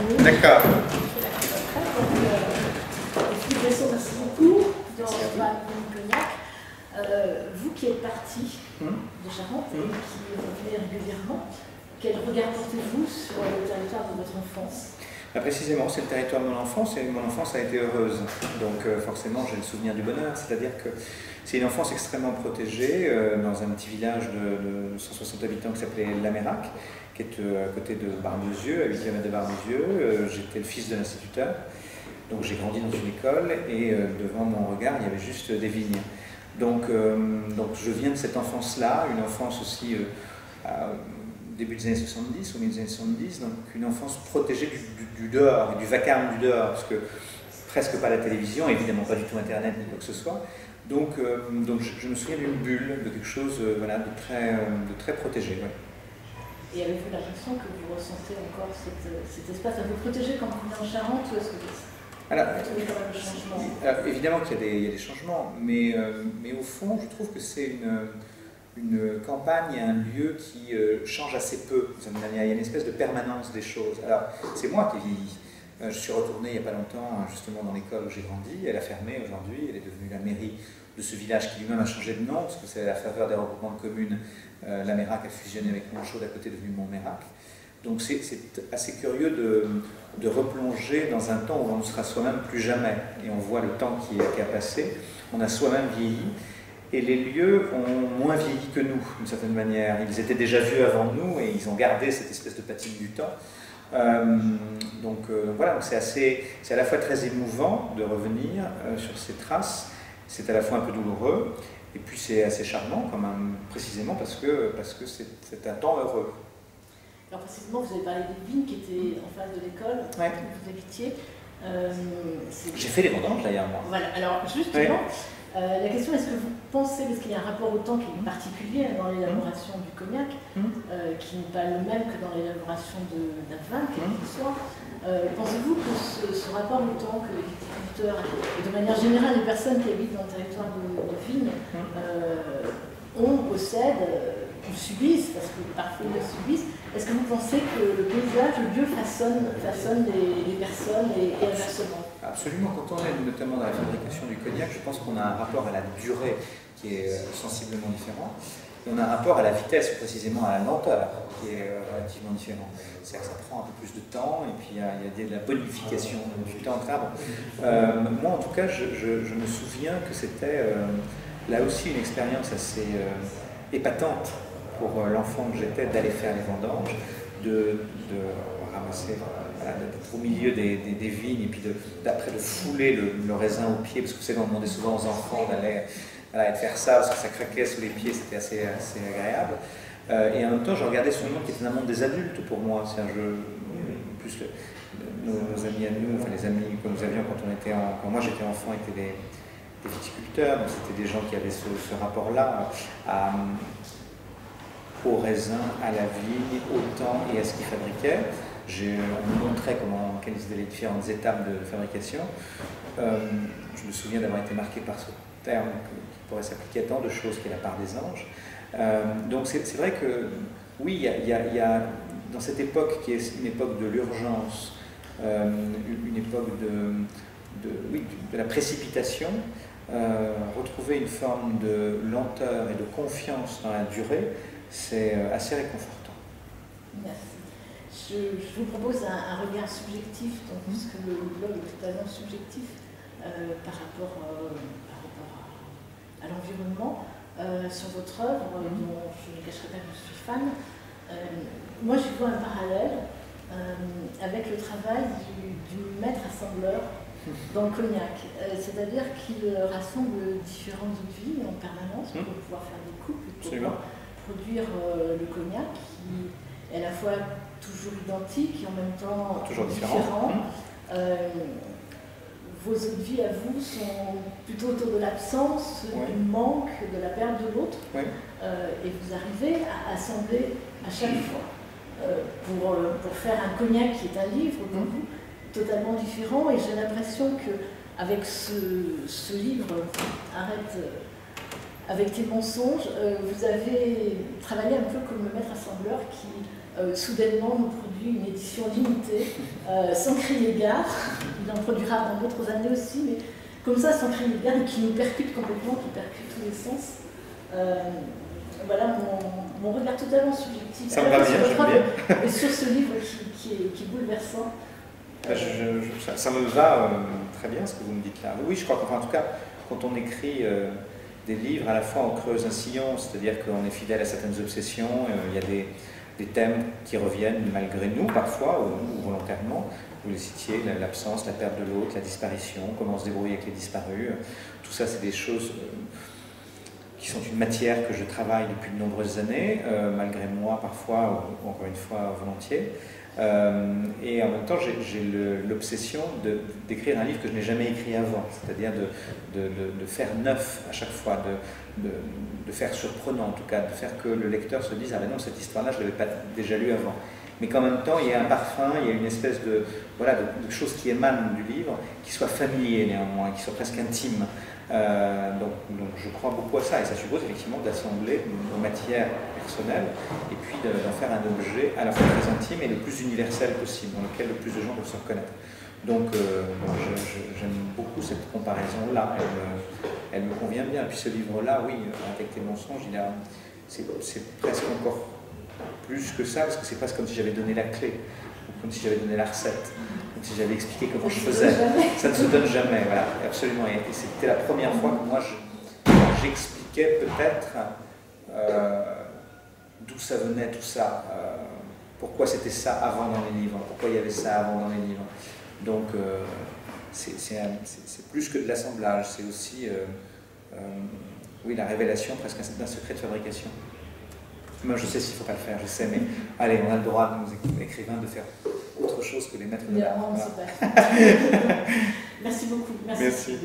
terminer. D'accord. Philippe Besson, merci beaucoup. Dans Cognac, vous qui êtes parti de Charente et qui revenez régulièrement, quel regard portez-vous sur le territoire de votre enfance? Précisément, c'est le territoire de mon enfance et mon enfance a été heureuse. Donc forcément, j'ai le souvenir du bonheur. C'est-à-dire que c'est une enfance extrêmement protégée dans un petit village de 160 habitants qui s'appelait Lamérac, qui est à côté de Bar-Beauzieux, à 8 km de Bar-Beauzieux. J'étais le fils de l'instituteur. Donc j'ai grandi dans une école et devant mon regard, il y avait juste des vignes. Donc je viens de cette enfance-là, une enfance aussi début des années 70, au milieu des années 70, donc une enfance protégée du dehors, et du vacarme du dehors, parce que presque pas la télévision, évidemment pas du tout Internet ni quoi que ce soit. Donc je me souviens d'une bulle, de quelque chose voilà, de très protégé. Ouais. Et avez-vous l'impression que vous ressentez encore cet espace un peu protégé quand vous venez en Charente, ou est-ce que alors, vous trouvez quand même le changement? Évidemment qu'il y a des changements, mais au fond, je trouve que c'est une campagne et un lieu qui change assez peu. Il y a une espèce de permanence des choses. Alors, c'est moi qui vieillis. Je suis retourné il n'y a pas longtemps, justement, dans l'école où j'ai grandi. Elle a fermé aujourd'hui. Elle est devenue la mairie de ce village qui lui-même a changé de nom, parce que c'est à la faveur des regroupements de communes. Lamérac a fusionné avec Montchaude à côté, devenu Montmérac. Donc c'est assez curieux de replonger dans un temps où on ne sera soi-même plus jamais. Et on voit le temps qui a passé. On a soi-même vieilli. Et les lieux ont moins vieilli que nous, d'une certaine manière. Ils étaient déjà vieux avant nous et ils ont gardé cette espèce de patine du temps. Voilà, c'est à la fois très émouvant de revenir sur ces traces. C'est à la fois un peu douloureux. Et puis c'est assez charmant quand même, précisément parce que c'est un temps heureux. Alors précisément, vous avez parlé des vignes qui étaient en face de l'école, ouais. où vous habitiez. J'ai fait les vendanges d'ailleurs, moi. Voilà, alors justement, la question, est-ce que vous pensez, parce qu'il y a un rapport au temps qui est particulier dans l'élaboration du cognac, qui n'est pas le même que dans l'élaboration d'un vin, quel qu'il soit, pensez-vous que ce rapport au temps que les viticulteurs, et de manière générale les personnes qui habitent dans le territoire de vigne, possèdent, ou subissent, parce que parfois ils le subissent, est-ce que vous pensez que le paysage, le lieu façonne les personnes et inversement? Absolument, quand on est notamment dans la fabrication du cognac, je pense qu'on a un rapport à la durée qui est sensiblement différent. On a un rapport à la vitesse, précisément à la lenteur, qui est relativement différent. C'est-à-dire que ça prend un peu plus de temps, et puis il y a de la bonification du temps de l'arbre. Moi, en tout cas, je me souviens que c'était là aussi une expérience assez épatante pour l'enfant que j'étais, d'aller faire les vendanges, de ramasser, d'être au milieu des vignes, et puis d'après de fouler le raisin au pied, parce que vous savez, on demandait souvent aux enfants d'aller faire ça, parce que ça craquait sous les pieds, c'était assez agréable. Et en même temps, je regardais ce monde qui était un monde des adultes pour moi. C'est un jeu, plus nos amis à nous, enfin les amis que nous avions quand moi j'étais enfant, étaient des viticulteurs, donc c'était des gens qui avaient ce rapport-là au raisin, à la vigne, au temps et à ce qu'ils fabriquaient. On me montrait quelles étaient les différentes étapes de fabrication. Je me souviens d'avoir été marqué par ce terme qui pourrait s'appliquer à tant de choses qui est la part des anges. Donc c'est vrai que oui, il y a dans cette époque qui est une époque de l'urgence, une époque de la précipitation, retrouver une forme de lenteur et de confiance dans la durée, c'est assez réconfortant. Merci. Je vous propose un regard subjectif, donc, puisque le blog est totalement subjectif par rapport à l'environnement, sur votre œuvre, dont je ne cacherai pas que je suis fan. Moi, je vois un parallèle avec le travail du maître assembleur dans le cognac. C'est-à-dire qu'il rassemble différentes vignes en permanence pour pouvoir faire des coupes, pour pouvoir produire le cognac qui est à la fois toujours identique et en même temps toujours différent. Vos autres vies à vous sont plutôt autour de l'absence, du manque, de la perte de l'autre, et vous arrivez à assembler à chaque fois pour faire un cognac qui est un livre pour vous, totalement différent. Et j'ai l'impression qu'avec ce livre, Arrête avec tes mensonges, vous avez travaillé un peu comme le maître assembleur qui soudainement nous produit une édition limitée, sans crier gare. Il en produira dans d'autres années aussi, mais comme ça, sans crier gare, et qui nous percute complètement, qui percute tous les sens. Voilà mon regard totalement subjectif. Ça me va bien, j'aime bien. Et sur ce livre qui est bouleversant. Ça me va très bien ce que vous me dites là. Oui, je crois qu'en tout cas, quand on écrit des livres, à la fois on creuse un sillon, c'est-à-dire qu'on est fidèle à certaines obsessions, il y a des thèmes qui reviennent malgré nous parfois, ou volontairement. Vous les citiez, l'absence, la perte de l'autre, la disparition, comment se débrouiller avec les disparus. Tout ça, c'est des choses qui sont une matière que je travaille depuis de nombreuses années, malgré moi parfois, ou encore une fois volontiers. Et en même temps, j'ai l'obsession d'écrire un livre que je n'ai jamais écrit avant, c'est-à-dire de faire neuf à chaque fois, de faire surprenant en tout cas, de faire que le lecteur se dise « Ah ben non, cette histoire-là, je ne l'avais pas déjà lue avant ». Mais qu'en même temps, il y a un parfum, il y a une espèce de choses qui émanent du livre, qui soient familiers néanmoins, qui soient presque intimes. Donc je crois beaucoup à ça, et ça suppose effectivement d'assembler nos matières personnelles et puis d'en faire un objet à la fois très intime et le plus universel possible, dans lequel le plus de gens peuvent se reconnaître. Donc j'aime beaucoup cette comparaison-là, elle me convient bien. Et puis ce livre-là, oui, avec tes mensonges, c'est presque encore plus que ça, parce que c'est presque comme si j'avais donné la clé, comme si j'avais donné la recette. Comme si j'avais expliqué comment je faisais. Ça ne se donne jamais, voilà, absolument. Et c'était la première fois que moi j'expliquais peut-être d'où ça venait tout ça, pourquoi c'était ça avant dans les livres, pourquoi il y avait ça avant dans les livres. Donc c'est plus que de l'assemblage, c'est aussi oui, la révélation presque d'un secret de fabrication. Moi je sais s'il ne faut pas le faire, je sais, mais allez, on a le droit, nous écrivains, de faire autre chose que les maîtres de l'art. Merci beaucoup. Merci.